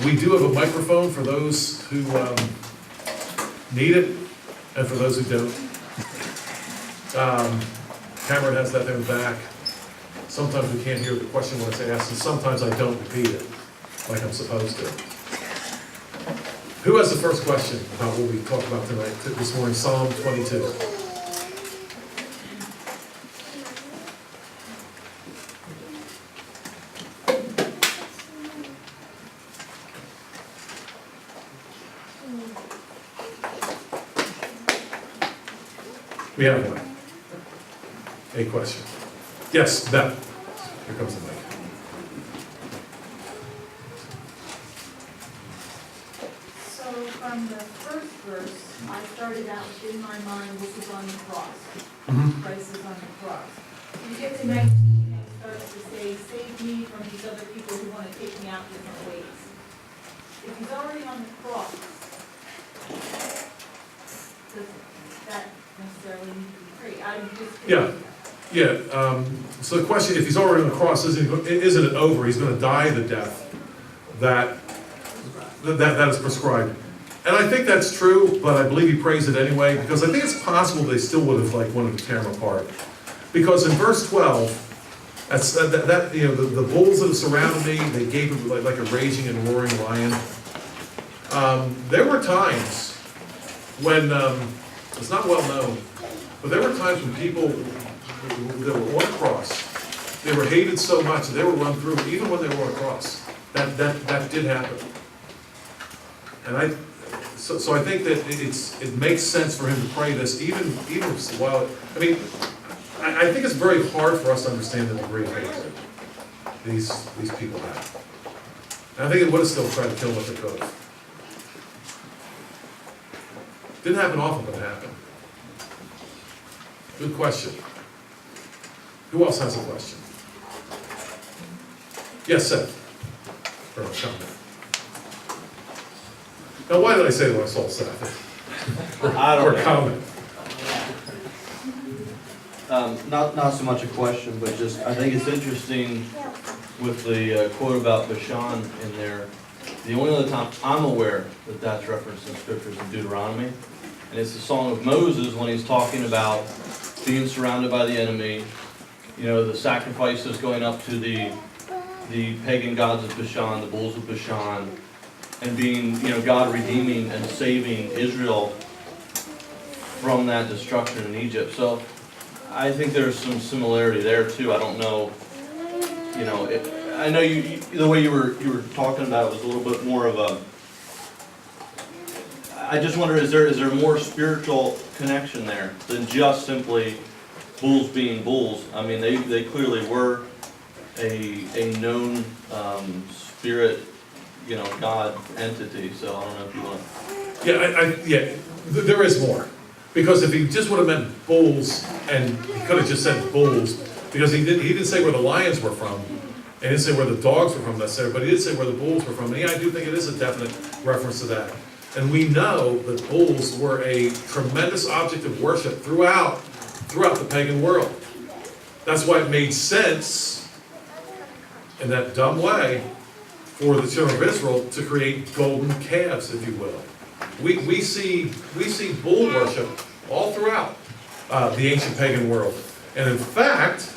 We do have a microphone for those who need it, and for those who don't. Cameron has that there in the back. Sometimes we can't hear the question when it's asked, and sometimes I don't repeat it like I'm supposed to. Who has the first question about what we talked about tonight, this morning, Psalm 22? We have one. A question. Yes, Beth. Here comes the mic. So from the first verse, I started out in my mind, this is on the cross. Christ is on the cross. You get to 19 and it starts to say, save me from these other people who want to take me out different ways. If he's already on the cross, does that necessarily need to be prayed? I'm just Yeah. Yeah, so the question, if he's already on the cross, isn't it over? He's going to die the death that is prescribed. And I think that's true, but I believe he prays it anyway, because I think it's possible they still would have wanted to tear him apart. Because in verse 12, the bulls that have surrounded me, they gave him like a raging and roaring lion. There were times when, it's not well known, but there were times when people that were on a cross, they were hated so much that they were run through even when they were on a cross. That did happen. And so I think that it makes sense for him to pray this even while, I think it's very hard for us to understand the degree of hatred these people have. And I think it would have still tried to kill him if they could have. Didn't happen often, but it happened. Good question. Who else has a question? Yes, Seth. Or a comment. Now, why did I say that I saw Seth? I don't Or know. comment. Not so much a question, but just, I think it's interesting with the quote about Bashan in there. The only other time I'm aware that that's referenced in scriptures in Deuteronomy, and it's the Song of Moses when he's talking about being surrounded by the enemy, the sacrifices going up to the pagan gods of Bashan, the bulls of Bashan, and being, God redeeming and saving Israel from that destruction in Egypt. So I think there's some similarity there too. I don't know, I know you the way you were talking about it was a little bit more of a. I just wonder, is there more spiritual connection there than just simply bulls being bulls? I mean, they clearly were a known spirit, God entity. So I don't know if you want. Yeah, there is more. Because if he just would have meant bulls, and he could have just said bulls, because he didn't say where the lions were from, and he didn't say where the dogs were from necessarily, but he did say where the bulls were from. And I do think it is a definite reference to that. And we know that bulls were a tremendous object of worship throughout the pagan world. That's why it made sense, in that dumb way, for the children of Israel to create golden calves, if you will. We see bull worship all throughout the ancient pagan world. And in fact,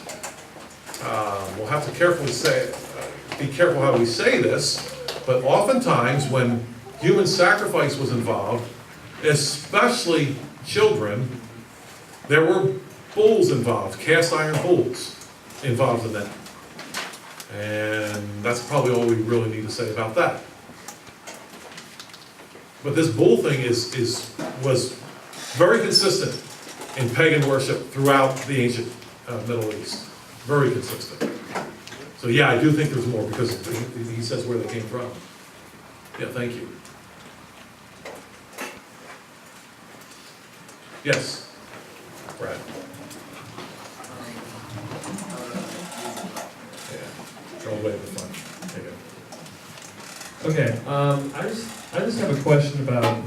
we'll have to be careful how we say this, but oftentimes when human sacrifice was involved, especially children, there were bulls involved, cast iron bulls involved in that. And that's probably all we really need to say about that. But this bull thing was very consistent in pagan worship throughout the ancient Middle East. Very consistent. So yeah, I do think there's more, because he says where they came from. Yeah, thank you. Yes, Brad. Yeah, go away with fun. There you go. Okay, I just have a question about,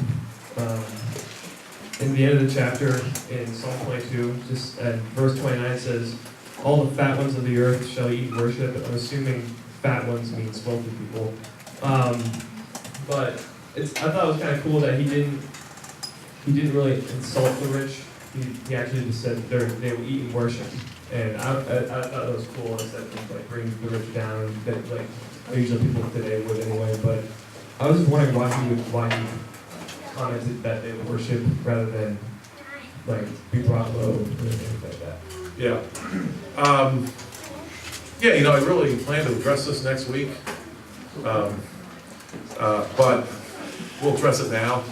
in the end of the chapter, in Psalm 22, just at verse 29 says, all the fat ones of the earth shall eat worship. I'm assuming fat ones means wealthy people. but I thought it was kind of cool that he didn't really insult the rich. He actually just said they will eat and worship, and I thought that was cool instead of like bringing the rich down that like usually people today would anyway. But I was just wondering why he commented that they would worship rather than like be brought low or anything like that. Yeah. Yeah, I really plan to address this next week. But we'll address it now,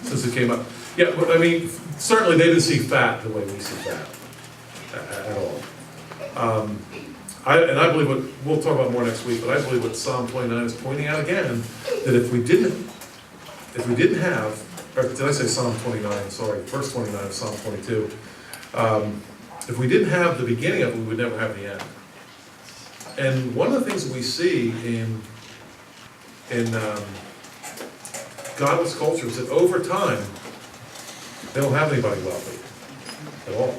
since it came up. Yeah, but I mean, certainly they didn't see fat the way we see fat at all. I believe we'll talk about more next week, but I believe what Psalm 29 is pointing out again, that if we didn't have, or did I say Psalm 29? Sorry, verse 29 of Psalm 22. If we didn't have the beginning of it, we would never have the end. And one of the things that we see in godless cultures that over time, they don't have anybody wealthy at all.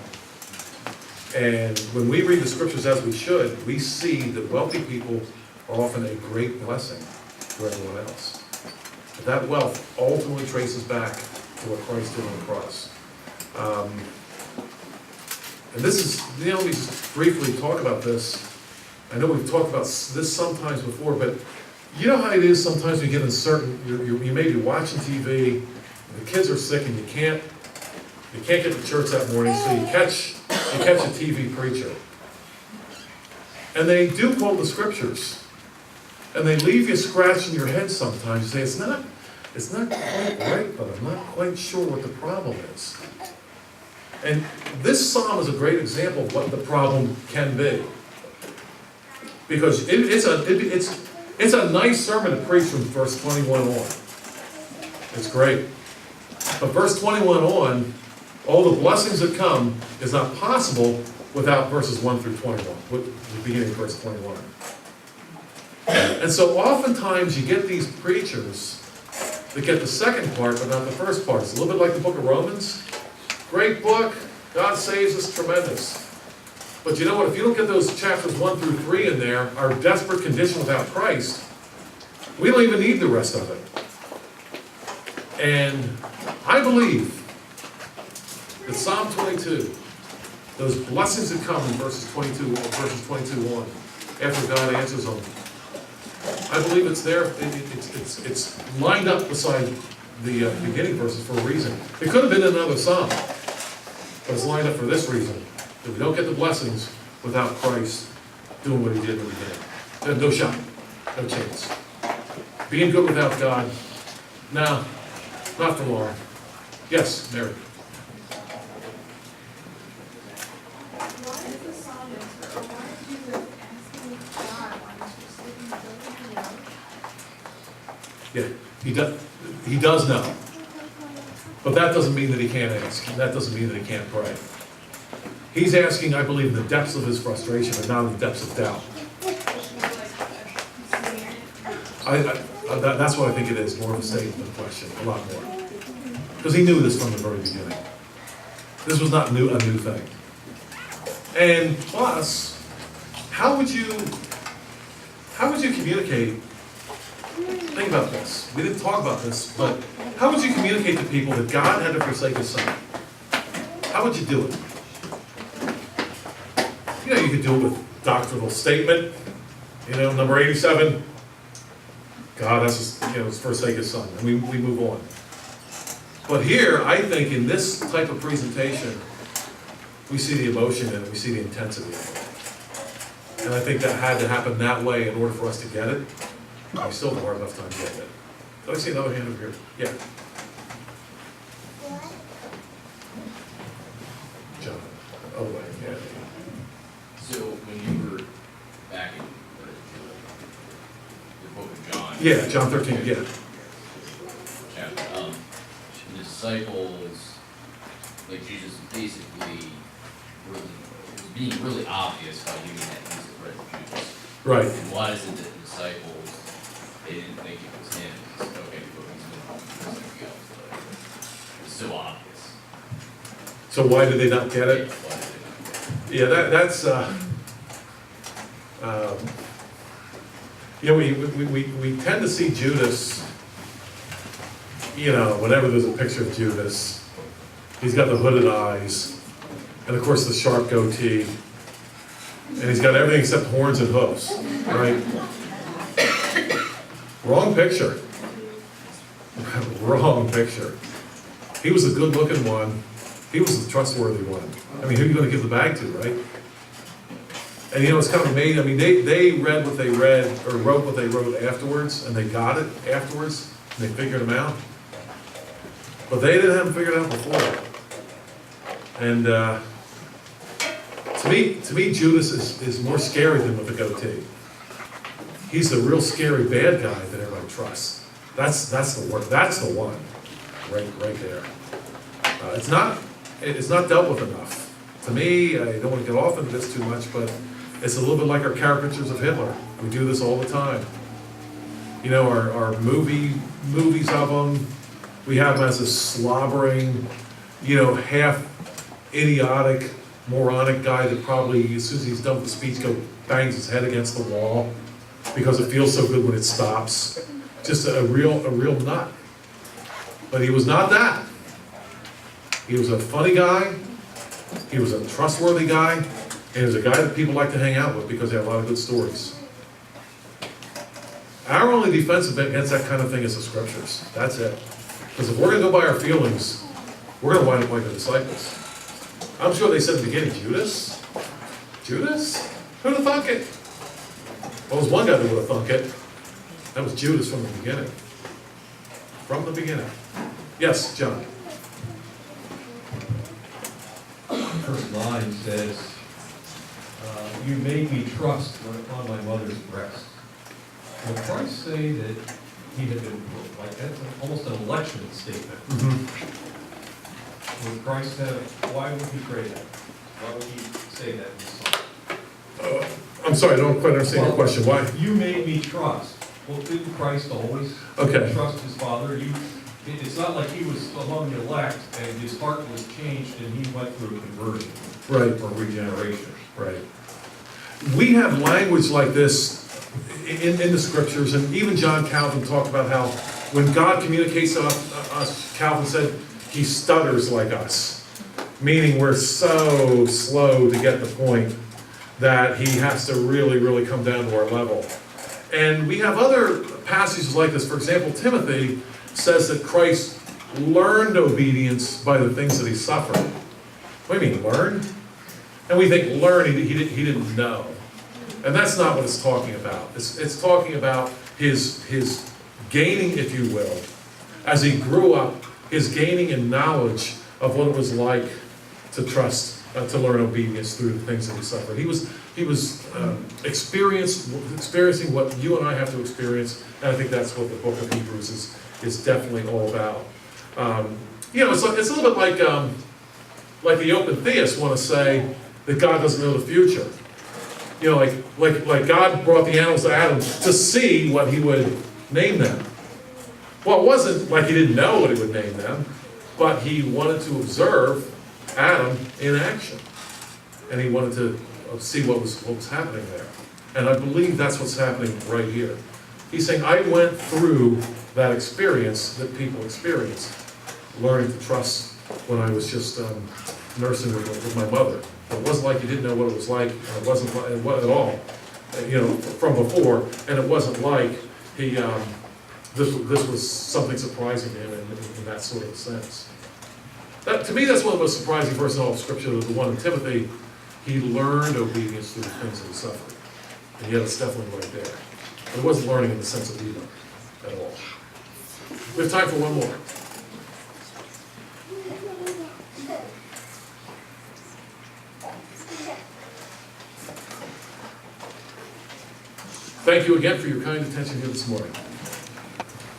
And when we read the scriptures as we should, we see that wealthy people are often a great blessing to everyone else. But that wealth ultimately traces back to what Christ did on the cross. And this is, let me just briefly talk about this. I know we've talked about this sometimes before, but you know how it is sometimes we get in certain, you may be watching TV, the kids are sick and you can't get to church that morning, so you catch a TV preacher. And they do quote the scriptures. And they leave you scratching your head sometimes. You say, it's not quite right, but I'm not quite sure what the problem is. And this psalm is a great example of what the problem can be. Because it's a nice sermon to preach from verse 21 on. It's great. But verse 21 on, all the blessings that come is not possible without verses 1 through 21, with the beginning of verse 21. And so oftentimes you get these preachers that get the second part but not the first part. It's a little bit like the book of Romans. Great book, God saves us, tremendous. But you know what, if you don't get those chapters 1 through 3 in there, our desperate condition without Christ, we don't even need the rest of it. And I believe that Psalm 22, those blessings that come in verses 22 on, after God answers them, I believe it's there. It's lined up beside the beginning verses for a reason. It could have been another psalm, but it's lined up for this reason: that we don't get the blessings without Christ doing what He did in the beginning. There's no shot, no chance. Being good without God, no, not for long. Yes, Mary. Why is the psalmist, or why is Jesus asking God why he's sleeping? Yeah, he does know. But that doesn't mean that he can't ask. That doesn't mean that he can't pray. He's asking, I believe, in the depths of his frustration and not in the depths of doubt. That's what I think it is, more of a statement than a question, a lot more. Because he knew this from the very beginning. This was not a new thing. And plus, how would you communicate? Think about this. We didn't talk about this, but how would you communicate to people that God had to forsake His Son? How would you do it? You could do it with doctrinal statement. Number 87. God has to, forsake His Son, and we move on. But here, I think in this type of presentation, we see the emotion in it, we see the intensity of it. And I think that had to happen that way in order for us to get it. I still have a hard enough time getting it. Did I see another hand over here? Yeah. John. Oh, wait, yeah. So when you were back in the book of John. Yeah, John 13, yeah. Chapter, the disciples, like Jesus basically really, it was being really obvious by giving that piece of bread to Judas. Right. And why is it that the disciples, they didn't think it was him? It's okay, but he's been something else. But it's so obvious. So why did they not get it? Why did they not get it? Yeah, that's we tend to see Judas you know, whenever there's a picture of Judas, he's got the hooded eyes, and of course the sharp goatee, and he's got everything except horns and hooves, right? Wrong picture. Wrong picture. He was the good-looking one. He was the trustworthy one. I mean, who are you going to give the bag to, right? And you know, it's kind of amazing. I mean, they read what they read, or wrote what they wrote afterwards, and they got it afterwards, and they figured them out. But they didn't have them figured out before. And to me, Judas is more scary than with the goatee. He's the real scary bad guy that everybody trusts. That's the word. That's the one, right there. It's not dealt with enough. To me, I don't want to get off into this too much, but it's a little bit like our caricatures of Hitler. We do this all the time. You know, our movies of him, we have him as a slobbering, you know, half idiotic, moronic guy that probably, as soon as he's done with the speech, bangs his head against the wall because it feels so good when it stops. Just a real nut. But he was not that. He was a funny guy. He was a trustworthy guy. And he was a guy that people like to hang out with because he had a lot of good stories. Our only defense against that kind of thing is the scriptures. That's it. Because if we're going to go by our feelings, we're going to wind up like the disciples. I'm sure they said at the beginning, Judas? Judas? Who'd have thunk it? Well, there's one guy that would have thunk it. That was Judas from the beginning. From the beginning. Yes, John. First line says, you made me trust when upon my mother's breast. Will Christ say that he had been, like, that's almost an election statement. Would Christ have, why would he pray that? Why would he say that in the song? I'm sorry, I don't quite understand your question. Why? You made me trust. Well, didn't Christ always Okay. trust his Father? It's not like he was among the elect and his heart was changed and he went through a conversion. Right. Or regeneration. Right. We have language like this in the scriptures, and even John Calvin talked about how when God communicates to us, Calvin said, he stutters like us, meaning we're so slow to get the point that he has to really, really come down to our level. And we have other passages like this. For example, Timothy says that Christ learned obedience by the things that he suffered. What do you mean, learned? And we think learn, he didn't know. And that's not what it's talking about. It's talking about his gaining, if you will, as he grew up, his gaining in knowledge of what it was like to trust, to learn obedience through the things that he suffered. He was experiencing what you and I have to experience, and I think that's what the book of Hebrews is definitely all about. You know, it's a little bit like the open theists want to say that God doesn't know the future. You know, like God brought the animals to Adam to see what he would name them. Well, it wasn't like he didn't know what he would name them, but he wanted to observe Adam in action. And he wanted to see what was happening there. And I believe that's what's happening right here. He's saying, I went through that experience that people experienced, learning to trust when I was just nursing with my mother. It wasn't like he didn't know what it was like, and it wasn't at all, you know, from before, and it wasn't like he, this was something surprising to him in that sort of a sense. To me, that's one of the most surprising verses in all of Scripture, the one in Timothy. He learned obedience through the things that he suffered. And yet it's definitely right there. But it wasn't learning in the sense of evil at all. We have time for one more. Thank you again for your kind attention here this morning.